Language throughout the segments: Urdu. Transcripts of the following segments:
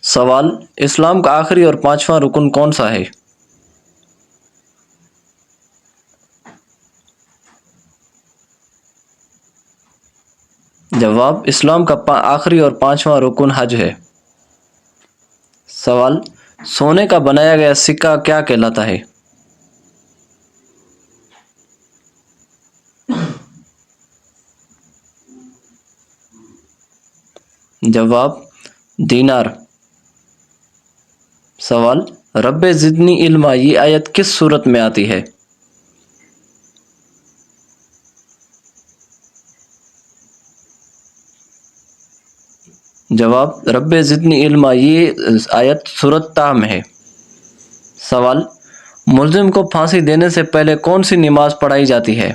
سوال: اسلام کا آخری اور پانچواں رکن کون سا ہے؟ جواب: اسلام کا آخری اور پانچواں رکن حج ہے۔ سوال: سونے کا بنایا گیا سکہ کیا کہلاتا ہے؟ جواب: دینار۔ سوال: رب زدنی علما یہ آیت کس صورت میں آتی ہے؟ جواب: رب زدنی علما یہ آیت سورۃ طٰ میں ہے۔ سوال: ملزم کو پھانسی دینے سے پہلے کون سی نماز پڑھائی جاتی ہے؟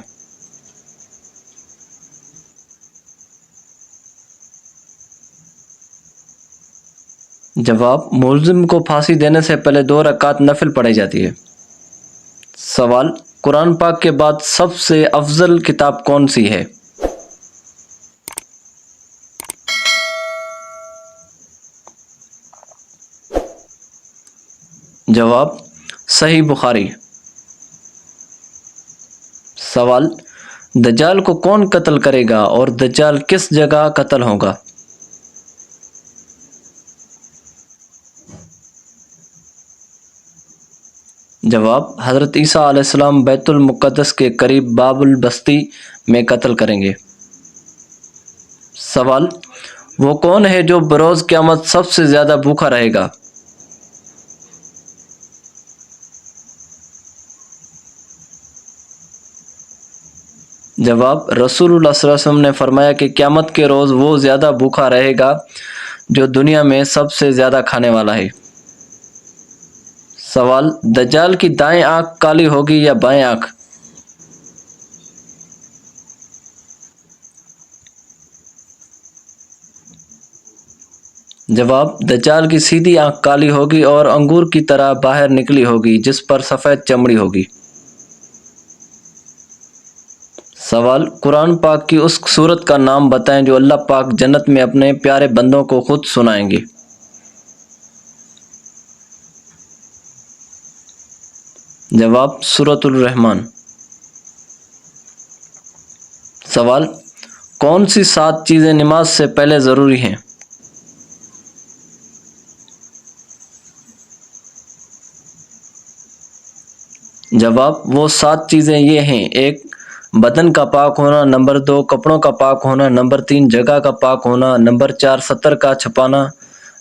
جواب: ملزم کو پھانسی دینے سے پہلے 2 رکعت نفل پڑھائی جاتی ہے۔ سوال: قرآن پاک کے بعد سب سے افضل کتاب کون سی ہے؟ جواب: صحیح بخاری۔ سوال: دجال کو کون قتل کرے گا اور دجال کس جگہ قتل ہوگا؟ جواب: حضرت عیسیٰ علیہ السلام بیت المقدس کے قریب باب البستی میں قتل کریں گے۔ سوال: وہ کون ہے جو بروز قیامت سب سے زیادہ بھوکا رہے گا؟ جواب: رسول اللہ صلی اللہ علیہ وسلم نے فرمایا کہ قیامت کے روز وہ زیادہ بھوکا رہے گا جو دنیا میں سب سے زیادہ کھانے والا ہے۔ سوال: دجال کی دائیں آنکھ کالی ہوگی یا بائیں آنکھ؟ جواب: دجال کی سیدھی آنکھ کالی ہوگی اور انگور کی طرح باہر نکلی ہوگی جس پر سفید چمڑی ہوگی۔ سوال: قرآن پاک کی اس سورت کا نام بتائیں جو اللہ پاک جنت میں اپنے پیارے بندوں کو خود سنائیں گے۔ جواب: سورۃ الرحمن۔ سوال: کون سی 7 چیزیں نماز سے پہلے ضروری ہیں؟ جواب: وہ 7 چیزیں یہ ہیں: 1 بدن کا پاک ہونا، نمبر 2 کپڑوں کا پاک ہونا، نمبر 3 جگہ کا پاک ہونا، نمبر 4 ستر کا چھپانا،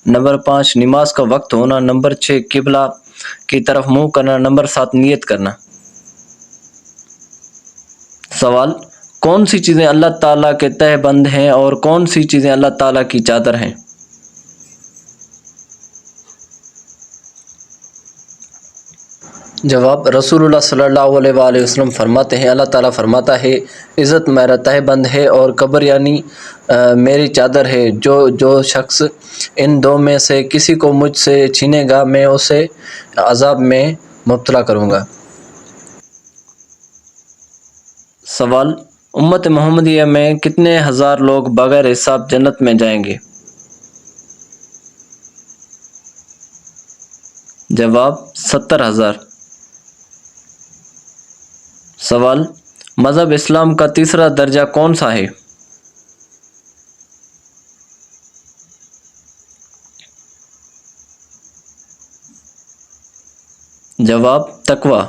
نمبر 5 نماز کا وقت ہونا، نمبر 6 قبلہ کی طرف منہ کرنا، نمبر 7 نیت کرنا۔ سوال: کون سی چیزیں اللہ تعالیٰ کے تہہ بند ہیں اور کون سی چیزیں اللہ تعالیٰ کی چادر ہیں؟ جواب: رسول اللہ صلی اللہ علیہ وآلہ وسلم فرماتے ہیں، اللہ تعالیٰ فرماتا ہے عزت میرا تہہ بند ہے اور قبر یعنی میری چادر ہے۔ جو شخص ان 2 میں سے کسی کو مجھ سے چھینے گا میں اسے عذاب میں مبتلا کروں گا۔ سوال: امت محمدیہ میں کتنے ہزار لوگ بغیر حساب جنت میں جائیں گے؟ جواب: 70,000۔ سوال: مذہب اسلام کا تیسرا درجہ کون سا ہے؟ جواب: تقویٰ۔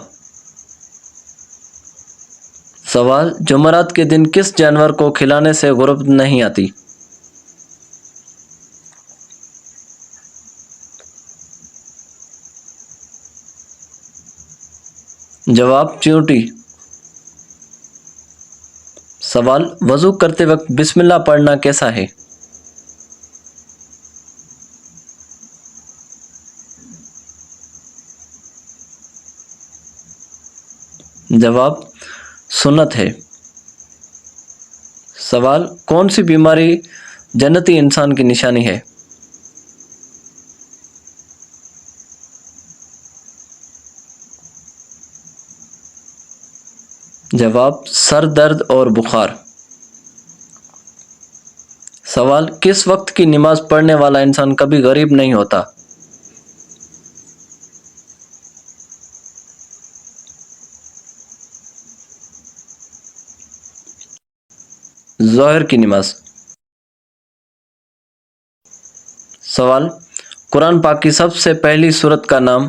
سوال: جمعرات کے دن کس جانور کو کھلانے سے غربت نہیں آتی؟ جواب: چیونٹی۔ سوال: وضو کرتے وقت بسم اللہ پڑھنا کیسا ہے؟ جواب: سنت ہے۔ سوال: کون سی بیماری جنتی انسان کی نشانی ہے؟ جواب: سر درد اور بخار۔ سوال کس وقت کی نماز پڑھنے والا انسان کبھی غریب نہیں ہوتا؟ ظہر کی نماز۔ سوال قرآن پاک کی سب سے پہلی سورت کا نام؟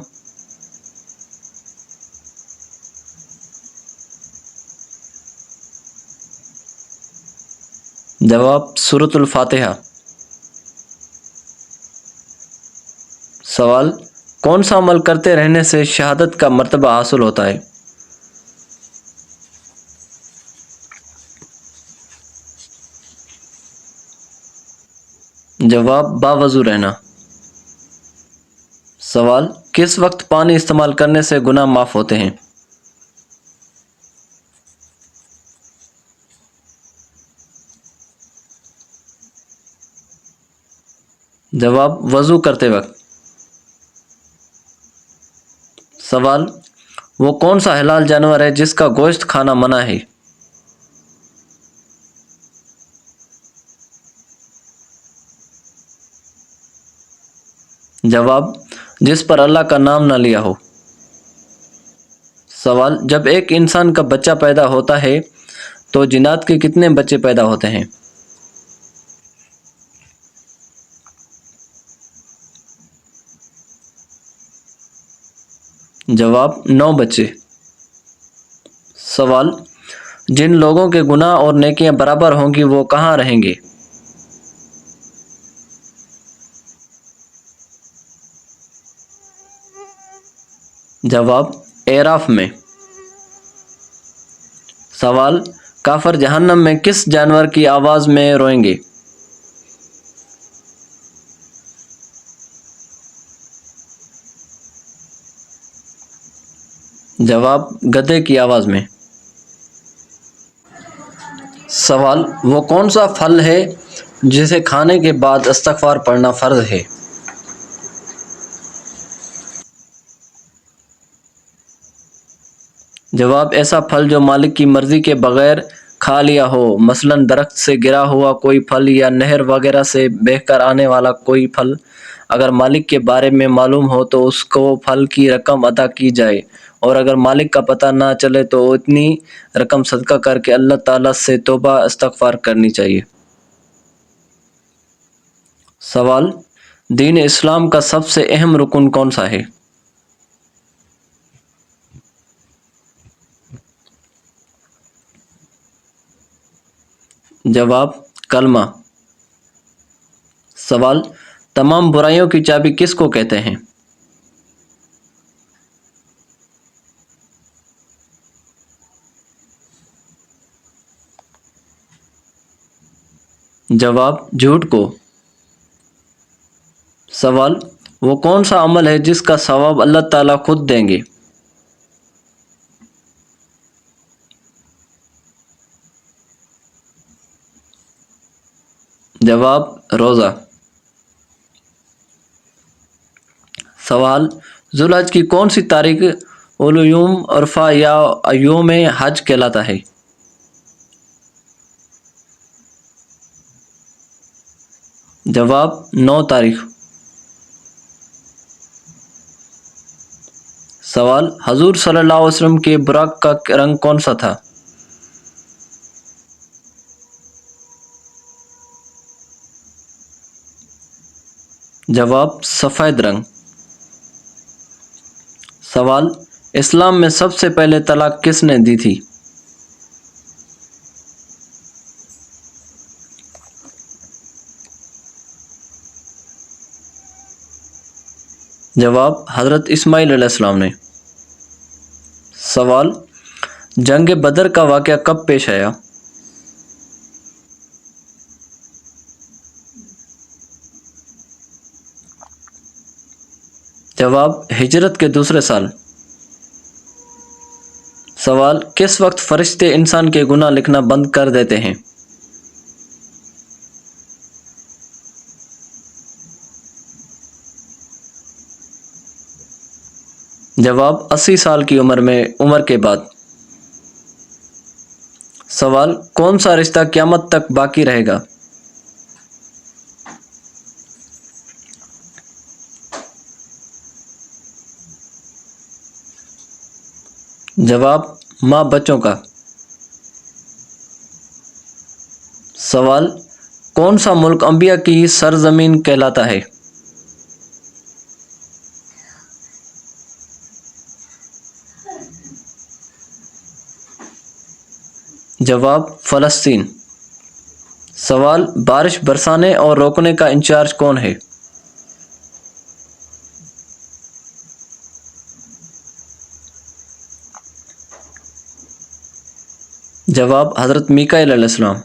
جواب سورۃ الفاتحہ۔ سوال کون سا عمل کرتے رہنے سے شہادت کا مرتبہ حاصل ہوتا ہے؟ جواب باوضو رہنا۔ سوال کس وقت پانی استعمال کرنے سے گناہ معاف ہوتے ہیں؟ جواب وضو کرتے وقت۔ سوال وہ کون سا حلال جانور ہے جس کا گوشت کھانا منع ہے؟ جواب جس پر اللہ کا نام نہ لیا ہو۔ سوال جب ایک انسان کا بچہ پیدا ہوتا ہے تو جنات کے کتنے بچے پیدا ہوتے ہیں؟ جواب 9 بچے۔ سوال جن لوگوں کے گناہ اور نیکیاں برابر ہوں گی وہ کہاں رہیں گے؟ جواب اعراف میں۔ سوال کافر جہنم میں کس جانور کی آواز میں روئیں گے؟ جواب گدھے کی آواز میں۔ سوال وہ کون سا پھل ہے جسے کھانے کے بعد استغفار پڑھنا فرض ہے؟ جواب ایسا پھل جو مالک کی مرضی کے بغیر کھا لیا ہو، مثلا درخت سے گرا ہوا کوئی پھل یا نہر وغیرہ سے بہہ کر آنے والا کوئی پھل۔ اگر مالک کے بارے میں معلوم ہو تو اس کو پھل کی رقم ادا کی جائے، اور اگر مالک کا پتہ نہ چلے تو اتنی رقم صدقہ کر کے اللہ تعالیٰ سے توبہ استغفار کرنی چاہیے۔ سوال دین اسلام کا سب سے اہم رکن کون سا ہے؟ جواب کلمہ۔ سوال تمام برائیوں کی چابی کس کو کہتے ہیں؟ جواب جھوٹ کو۔ سوال وہ کون سا عمل ہے جس کا ثواب اللہ تعالیٰ خود دیں گے؟ جواب روزہ۔ سوال ذوالحج کی کون سی تاریخ الیوم عرفہ یا ایوم حج کہلاتا ہے؟ جواب 9 تاریخ۔ سوال حضور صلی اللہ علیہ وسلم کے براق کا رنگ کون سا تھا؟ جواب سفید رنگ۔ سوال اسلام میں سب سے پہلے طلاق کس نے دی تھی؟ جواب حضرت اسماعیل علیہ السلام نے۔ سوال جنگ بدر کا واقعہ کب پیش آیا؟ جواب ہجرت کے دوسرے سال۔ سوال کس وقت فرشتے انسان کے گناہ لکھنا بند کر دیتے ہیں؟ جواب 80 سال کی عمر کے بعد۔ سوال کون سا رشتہ قیامت تک باقی رہے گا؟ جواب ماں بچوں کا۔ سوال کون سا ملک انبیاء کی سرزمین کہلاتا ہے؟ جواب فلسطین۔ سوال بارش برسانے اور روکنے کا انچارج کون ہے؟ جواب حضرت میکائیل علیہ السلام۔